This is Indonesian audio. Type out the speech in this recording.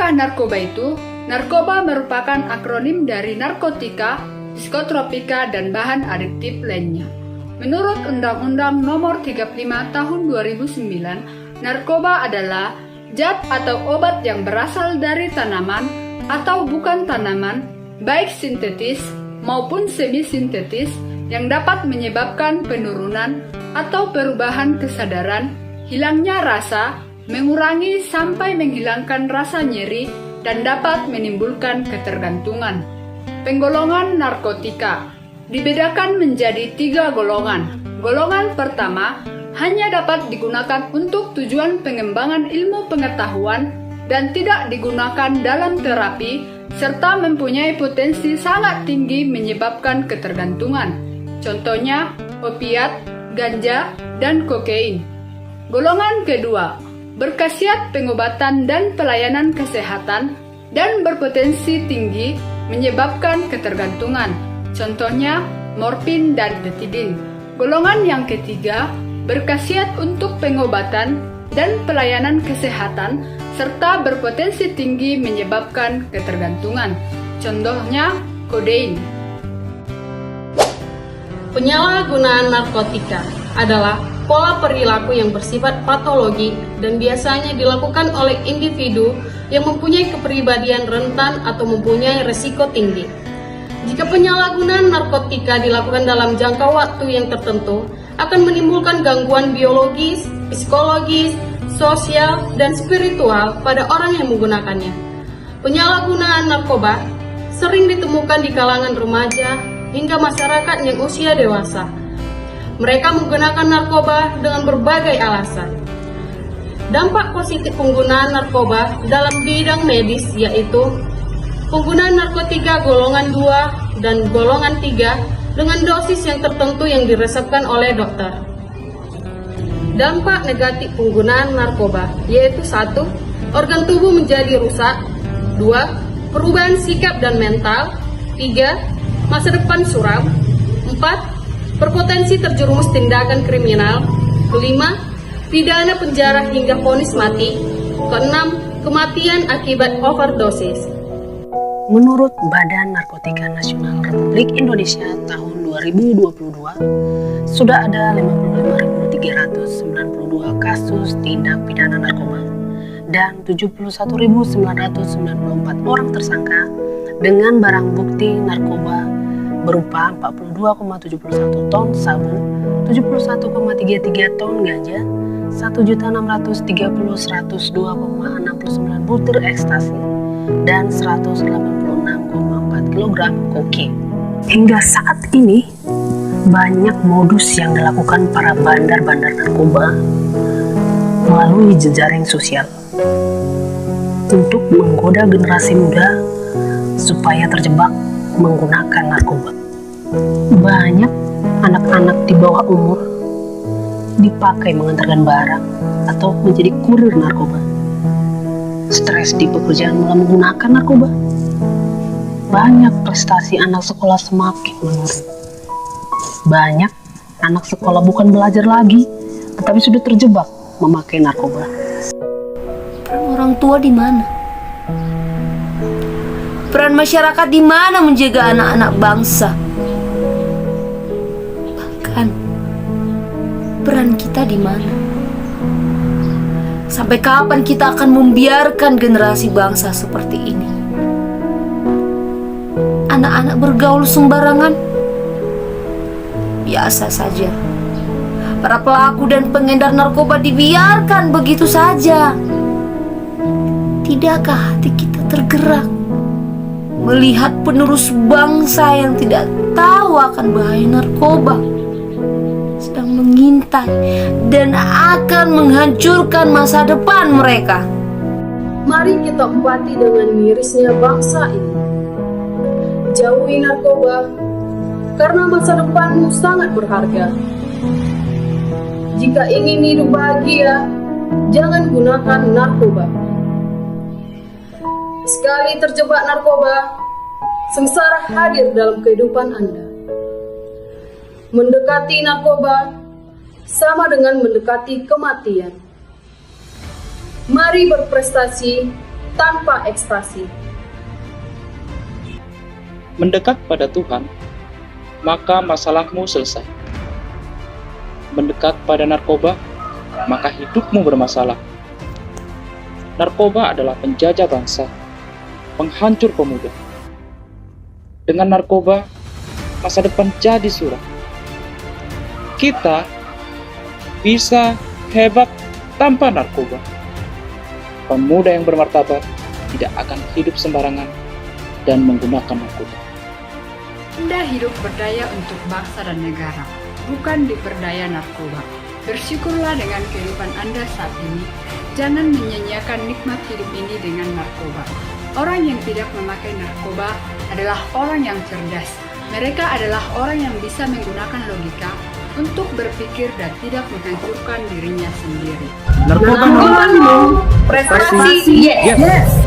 Apakah narkoba itu? Narkoba merupakan akronim dari narkotika, psikotropika, dan bahan adiktif lainnya. Menurut Undang-Undang Nomor 35 Tahun 2009, narkoba adalah zat atau obat yang berasal dari tanaman atau bukan tanaman, baik sintetis maupun semi-sintetis, yang dapat menyebabkan penurunan atau perubahan kesadaran, hilangnya rasa, mengurangi sampai menghilangkan rasa nyeri, dan dapat menimbulkan ketergantungan. Penggolongan narkotika dibedakan menjadi 3 golongan. Golongan pertama hanya dapat digunakan untuk tujuan pengembangan ilmu pengetahuan dan tidak digunakan dalam terapi, serta mempunyai potensi sangat tinggi menyebabkan ketergantungan. Contohnya opiat, ganja, dan kokain. Golongan kedua berkhasiat pengobatan dan pelayanan kesehatan dan berpotensi tinggi menyebabkan ketergantungan. Contohnya morfin dan betidin. Golongan yang ketiga berkhasiat untuk pengobatan dan pelayanan kesehatan serta berpotensi tinggi menyebabkan ketergantungan. Contohnya kodein. Penyalahgunaan narkotika adalah pola perilaku yang bersifat patologi dan biasanya dilakukan oleh individu yang mempunyai kepribadian rentan atau mempunyai resiko tinggi. Jika penyalahgunaan narkotika dilakukan dalam jangka waktu yang tertentu, akan menimbulkan gangguan biologis, psikologis, sosial, dan spiritual pada orang yang menggunakannya. Penyalahgunaan narkoba sering ditemukan di kalangan remaja hingga masyarakat yang usia dewasa. Mereka menggunakan narkoba dengan berbagai alasan. Dampak positif penggunaan narkoba dalam bidang medis yaitu penggunaan narkotika golongan 2 dan golongan 3 dengan dosis yang tertentu yang diresepkan oleh dokter. Dampak negatif penggunaan narkoba yaitu 1. Organ tubuh menjadi rusak. 2. Perubahan sikap dan mental. 3. Masa depan suram. 4. Berpotensi terjerumus tindakan kriminal. 5. Pidana penjara hingga vonis mati. 6. Kematian akibat overdosis. Menurut Badan Narkotika Nasional Republik Indonesia tahun 2022, sudah ada 55.392 kasus tindak pidana narkoba dan 71.994 orang tersangka dengan barang bukti narkoba berupa 42,71 ton sabu, 71,33 ton ganja, 1.630.102,69 butir ekstasi, dan 186,4 kg kokain. Hingga saat ini, banyak modus yang dilakukan para bandar-bandar narkoba melalui jejaring sosial untuk menggoda generasi muda supaya terjebak menggunakan narkoba. Banyak anak-anak di bawah umur dipakai mengantarkan barang atau menjadi kurir narkoba. Stres di pekerjaan malah menggunakan narkoba. Banyak prestasi anak sekolah semakin menurun. Banyak anak sekolah bukan belajar lagi, tetapi sudah terjebak memakai narkoba. Peran orang tua di mana? Peran masyarakat di mana menjaga anak-anak bangsa? Bahkan peran kita di mana? Sampai kapan kita akan membiarkan generasi bangsa seperti ini? Anak-anak bergaul sembarangan? Biasa saja. Para pelaku dan pengedar narkoba dibiarkan begitu saja. Tidakkah hati kita tergerak melihat penerus bangsa yang tidak tahu akan bahaya narkoba sedang mengintai dan akan menghancurkan masa depan mereka? Mari kita empati dengan mirisnya bangsa ini. Jauhi narkoba, karena masa depanmu sangat berharga. Jika ingin hidup bahagia, jangan gunakan narkoba. Sekali terjebak narkoba, sengsara hadir dalam kehidupan Anda. Mendekati narkoba sama dengan mendekati kematian. Mari berprestasi tanpa ekstasi. Mendekat pada Tuhan, maka masalahmu selesai. Mendekat pada narkoba, maka hidupmu bermasalah. Narkoba adalah penjajah bangsa, penghancur pemuda. Dengan narkoba, masa depan jadi suram. Kita bisa hebat tanpa narkoba. Pemuda yang bermartabat tidak akan hidup sembarangan dan menggunakan narkoba. Anda hidup berdaya untuk bangsa dan negara, bukan diperdaya narkoba. Bersyukurlah dengan kehidupan Anda saat ini. Jangan menyanyiakan nikmat hidup ini dengan narkoba. Orang yang tidak memakai narkoba adalah orang yang cerdas. Mereka adalah orang yang bisa menggunakan logika untuk berpikir dan tidak menghancurkan dirinya sendiri. Narkoba Prestasi, yes.